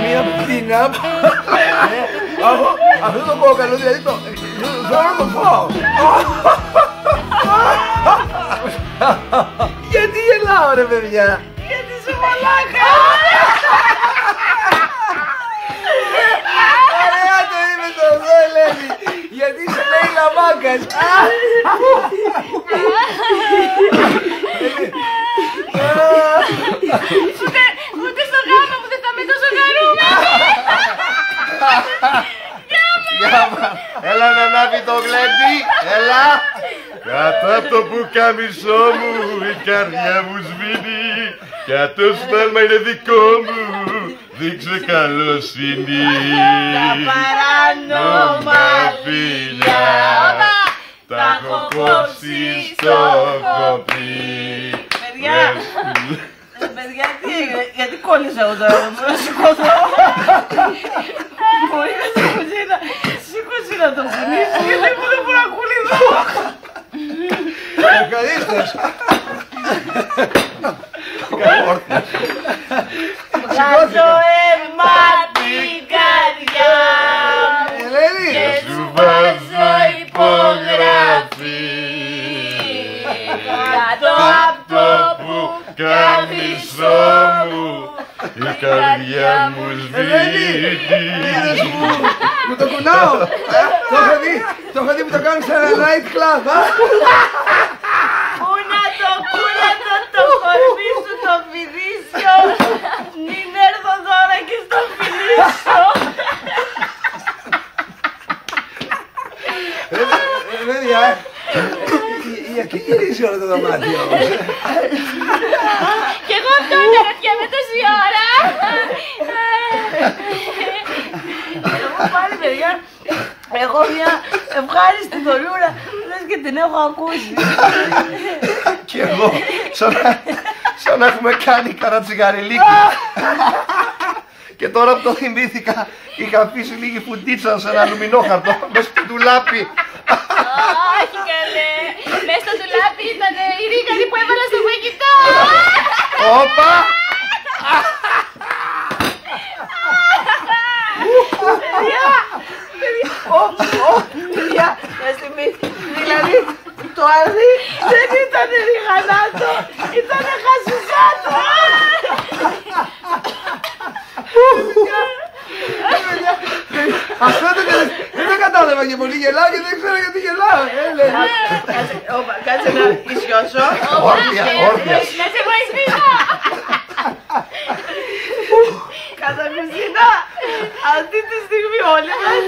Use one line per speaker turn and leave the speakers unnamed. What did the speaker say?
μια πτήνα. Αυτό το κόκαλο, δηλαδή θέλω να το φάω. Γιατί γελάω ρε παιδιά?
Γιατί είσαι μαλάκα.
Ωραία το είμαι το εδώ Ελένη. Γιατί είσαι λέει λαμάκας.
Ούτε στο γάμο μου δεν θα με τόσο χαρούμενη.
Έλα να ανάβει το γλέντι, έλα. Κάτω από το πουκάμισό μου η καρδιά μου σβήνει. Κι το σπέρμα είναι δικό μου, δείξε καλοσύνη.
Τα παράνομα φιλιά τα έχω κόψει στο κοπί. Παιδιά, τι έγινε, γιατί κόλλησα εγώ τώρα, μπορώ να σηκωθώ. Μπορεί να στην κουζίνα, σήκωσε να το κουνήσεις, γιατί μου δεν μπορώ να κουνηθώ.
Ευχαρίστως.
Βγάζω αίμα την καρδιά
Ελένη.
και σου βάζω υπογραφή. Κάτω απ' το πουκάμισό μου
η καρδιά μου σβήνει.
Μου το κουνάω. Το έχω δει που το κάνουν σε ένα night club.
Πού να το κορμί σου το φιδίσιο. Μην έρθω τώρα και στο φιλήσω.
Παιδιά, γιατί γυρίζει όλο το δωμάτιο όμως?
Κι εγώ αυτό αναρωτιέμαι τόση ώρα. Εγώ πάλι παιδιά, έχω μια ευχάριστη δωρούρα, λες και την έχω ακούσει.
Κι εγώ, σαν να έχουμε κάνει καρατσιγαριλίκι. Και τώρα που το θυμήθηκα, είχα αφήσει λίγη φουντίτσα σε ένα αλουμινόχαρτο μες στο ντουλάπι.
Όχι καλέ, μες στο ντουλάπι ήταν η ρίγανη που έβαλα στο φαγητό.
Όπα!
Παιδιά, δηλαδή το αρνί δεν ήταν ριγανάτο, ήταν χασισάτο.
Αυτό δεν κατάλαβα και πολύ, γελάω και δεν ξέρω γιατί γελάω.
Κάτσε να ισιώσω.
Όρθια, όρθια.
Να σε βοηθήσω. Κατά κουζίνα, αυτή τη στιγμή όλοι μας